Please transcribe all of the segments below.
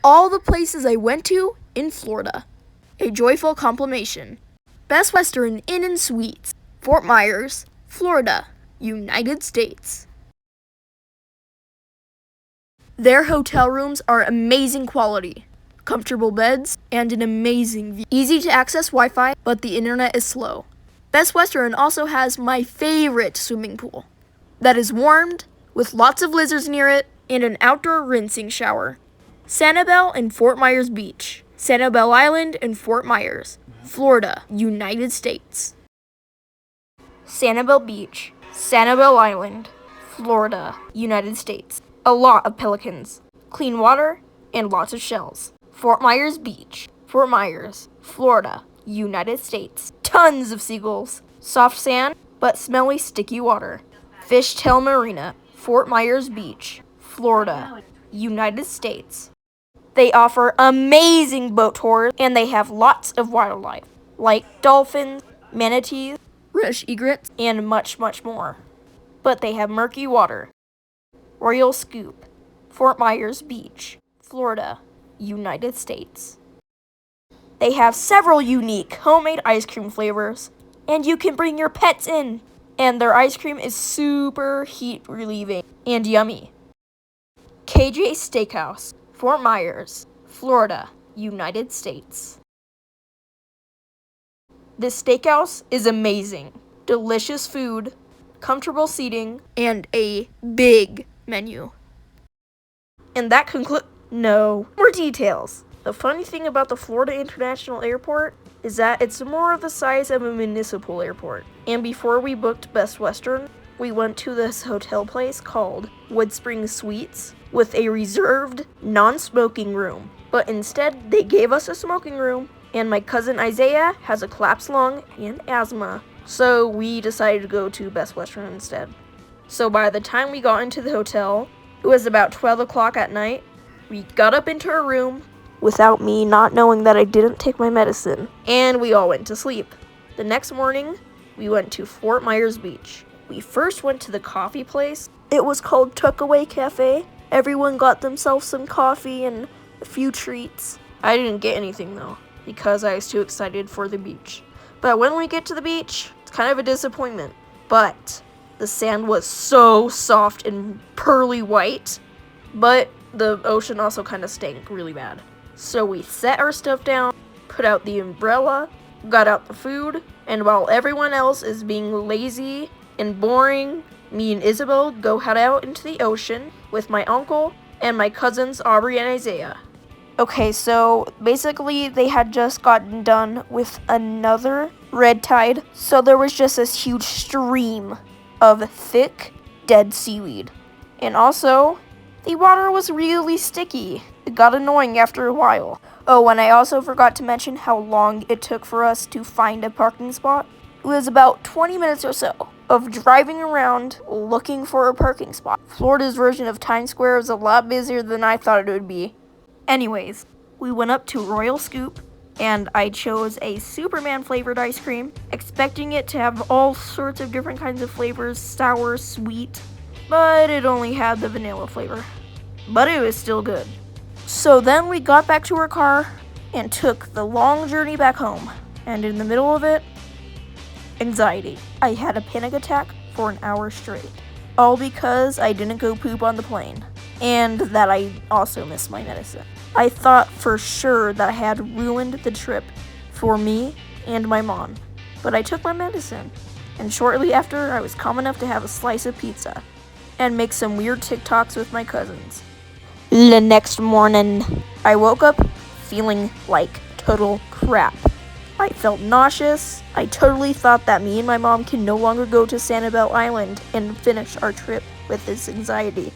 all the places I went to in Florida. A joyful compilation. Best Western Inn & Suites, Fort Myers, Florida, United States. Their hotel rooms are amazing quality, comfortable beds, and an amazing view. Easy to access Wi-Fi, but the internet is slow. Best Western also has my favorite swimming pool that is warmed with lots of lizards near it and an outdoor rinsing shower. Sanibel and Fort Myers Beach, Sanibel Island and Fort Myers, Florida, United States. Sanibel Beach, Sanibel Island, Florida, United States. A lot of pelicans, clean water, and lots of shells. Fort Myers Beach, Fort Myers, Florida, United States. Tons of seagulls, soft sand, but smelly sticky water. Fishtail Marina, Fort Myers Beach, Florida, United States. They offer amazing boat tours, and they have lots of wildlife, like dolphins, manatees, British egrets, and much, much more. But they have murky water. Royal Scoop, Fort Myers Beach, Florida, United States. They have several unique homemade ice cream flavors, and you can bring your pets in. And their ice cream is super heat relieving and yummy. KJ Steakhouse, Fort Myers, Florida, United States. This steakhouse is amazing. Delicious food, comfortable seating, and a big menu. And that concludes. No more details. The funny thing about the Florida International Airport is that it's more of the size of a municipal airport. And before we booked Best Western, we went to this hotel place called Woodspring Suites with a reserved non-smoking room. But instead, they gave us a smoking room, and my cousin Isaiah has a collapsed lung and asthma. So we decided to go to Best Western instead. So by the time we got into the hotel, it was about 12 o'clock at night. We got up into our room without me not knowing that I didn't take my medicine, and we all went to sleep. The next morning, we went to Fort Myers Beach. We first went to the coffee place. It was called Tuckaway Cafe. Everyone got themselves some coffee and a few treats. I didn't get anything though, because I was too excited for the beach. But when we get to the beach, it's kind of a disappointment. But the sand was so soft and pearly white, but the ocean also kind of stank really bad. So we set our stuff down, put out the umbrella, got out the food, and while everyone else is being lazy and boring, me and Isabel go head out into the ocean with my uncle and my cousins Aubrey and Isaiah. Okay, so basically they had just gotten done with another red tide, so there was just this huge stream of thick, dead seaweed. And also, the water was really sticky. It got annoying after a while. Oh, and I also forgot to mention how long it took for us to find a parking spot. It was about 20 minutes or so of driving around looking for a parking spot. Florida's version of Times Square was a lot busier than I thought it would be. Anyways, we went up to Royal Scoop, and I chose a Superman flavored ice cream, expecting it to have all sorts of different kinds of flavors, sour, sweet, but it only had the vanilla flavor. But it was still good. So then we got back to our car and took the long journey back home. And in the middle of it, anxiety. I had a panic attack for an hour straight. All because I didn't go poop on the plane. And that I also missed my medicine. I thought for sure that I had ruined the trip for me and my mom. But I took my medicine. And shortly after, I was calm enough to have a slice of pizza and make some weird TikToks with my cousins. The next morning, I woke up feeling like total crap. I felt nauseous. I totally thought that me and my mom can no longer go to Sanibel Island and finish our trip with this anxiety.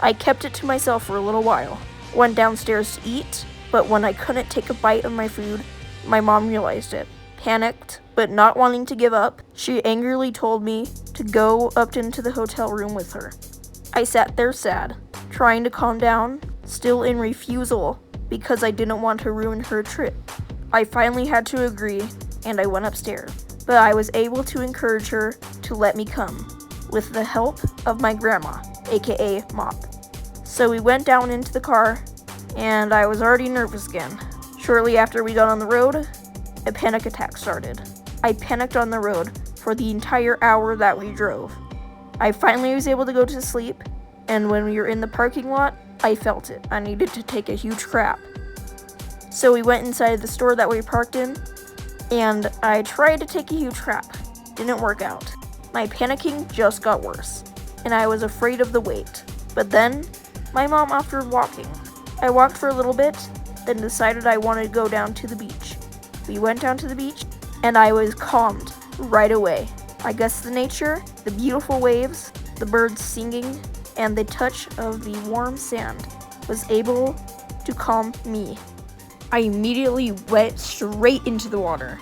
I kept it to myself for a little while. Went downstairs to eat, but when I couldn't take a bite of my food, my mom realized it. Panicked, but not wanting to give up, she angrily told me to go up into the hotel room with her. I sat there sad, trying to calm down, still in refusal, because I didn't want to ruin her trip. I finally had to agree, and I went upstairs, but I was able to encourage her to let me come, with the help of my grandma, aka Mop. So we went down into the car, and I was already nervous again. Shortly after we got on the road, a panic attack started. I panicked on the road for the entire hour that we drove. I finally was able to go to sleep, and when we were in the parking lot, I felt it. I needed to take a huge crap. So we went inside the store that we parked in, and I tried to take a huge crap. Didn't work out. My panicking just got worse, and I was afraid of the wait. But then, my mom offered walking. I walked for a little bit, then decided I wanted to go down to the beach. We went down to the beach, and I was calmed right away. I guess the nature, the beautiful waves, the birds singing, and the touch of the warm sand was able to calm me. I immediately went straight into the water.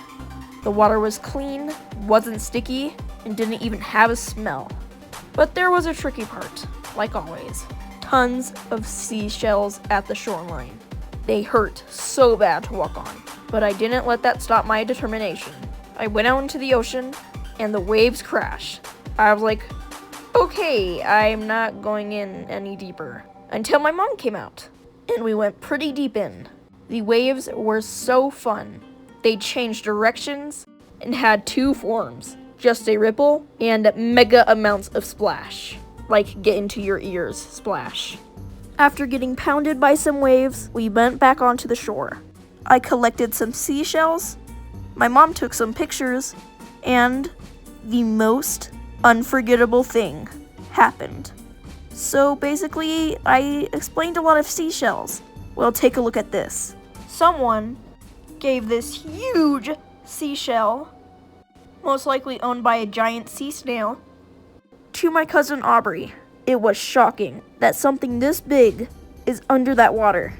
The water was clean, wasn't sticky, and didn't even have a smell. But there was a tricky part, like always. Tons of seashells at the shoreline. They hurt so bad to walk on, but I didn't let that stop my determination. I went out into the ocean, and the waves crashed. I was like, okay, I'm not going in any deeper. Until my mom came out, and we went pretty deep in. The waves were so fun. They changed directions and had two forms, just a ripple and mega amounts of splash, like get into your ears splash. After getting pounded by some waves, we went back onto the shore. I collected some seashells, my mom took some pictures, and the most unforgettable thing happened. So basically, I explained a lot of seashells. Well, take a look at this. Someone gave this huge seashell, most likely owned by a giant sea snail, to my cousin Aubrey. It was shocking that something this big is under that water,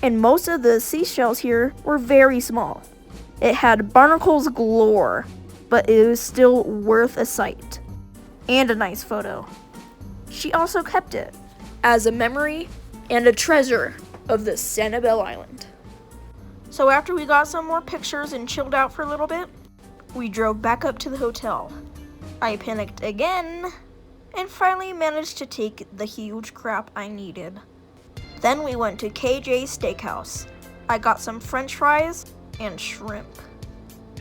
and most of the seashells here were very small. It had barnacles galore, but it was still worth a sight. And a nice photo. She also kept it as a memory and a treasure of the Sanibel Island. So after we got some more pictures and chilled out for a little bit, we drove back up to the hotel. I panicked again, and finally managed to take the huge crap I needed. Then we went to KJ's Steakhouse. I got some french fries and shrimp.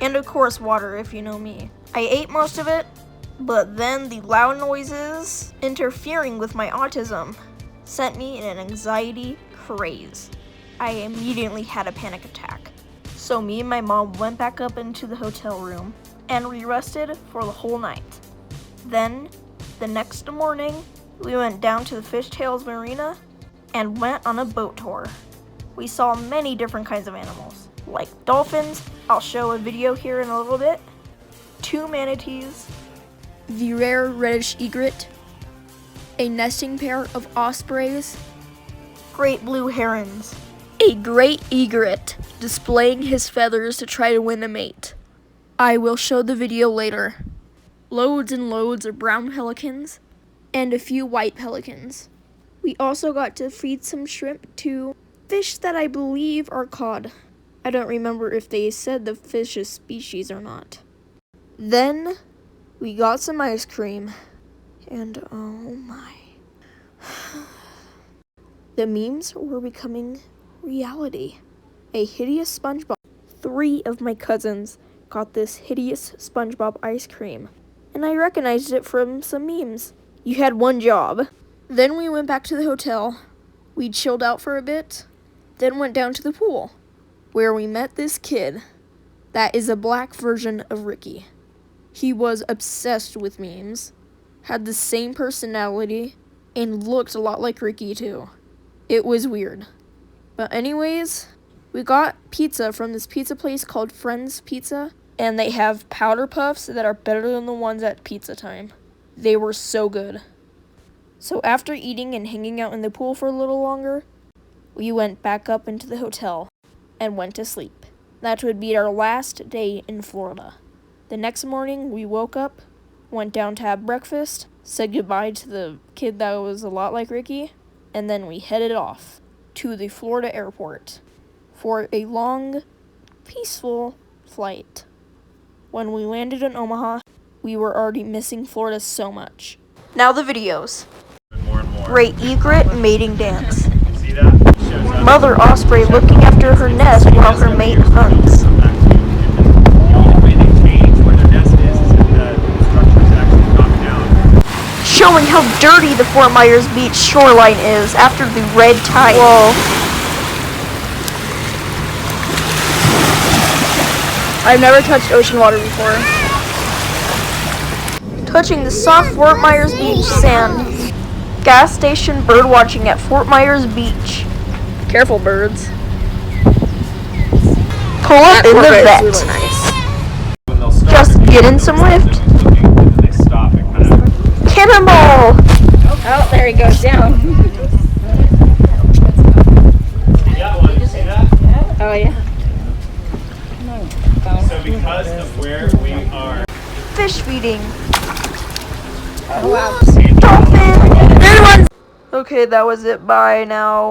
And of course water, if you know me. I ate most of it, but then the loud noises interfering with my autism sent me in an anxiety craze. I immediately had a panic attack. So me and my mom went back up into the hotel room and we rested for the whole night. Then, the next morning, we went down to the Fishtails Marina and went on a boat tour. We saw many different kinds of animals, like dolphins, I'll show a video here in a little bit, 2 manatees, the rare reddish egret, a nesting pair of ospreys, great blue herons, a great egret displaying his feathers to try to win a mate. I will show the video later. Loads and loads of brown pelicans and a few white pelicans. We also got to feed some shrimp to fish that I believe are cod. I don't remember if they said the fish's species or not. Then we got some ice cream, and oh my. The memes were becoming reality. A hideous SpongeBob. 3 of my cousins got this hideous SpongeBob ice cream, and I recognized it from some memes. You had one job. Then we went back to the hotel. We chilled out for a bit, then went down to the pool, where we met this kid that is a black version of Ricky. He was obsessed with memes, had the same personality, and looked a lot like Ricky too. It was weird. But anyways, we got pizza from this pizza place called Friends Pizza, and they have powder puffs that are better than the ones at Pizza Time. They were so good. So after eating and hanging out in the pool for a little longer, we went back up into the hotel and went to sleep. That would be our last day in Florida. The next morning, we woke up, went down to have breakfast, said goodbye to the kid that was a lot like Ricky, and then we headed off to the Florida airport for a long, peaceful flight. When we landed in Omaha, we were already missing Florida so much. Now the videos. More and more. Great egret mating dance. See that? Mother osprey looking after her nest while her mate hunts. Showing how dirty the Fort Myers Beach shoreline is after the red tide. Whoa. I've never touched ocean water before. Touching the soft Fort Myers Beach sand. Gas station bird watching at Fort Myers Beach. Careful, birds. Pull up in the vet. Really nice. Just get in some lift. Cannonball! Oh, there he goes down. Oh, yeah. So because of where we are, Fish feeding. Oh, wow. Dolphin! There it was. Okay, that was it. Bye now.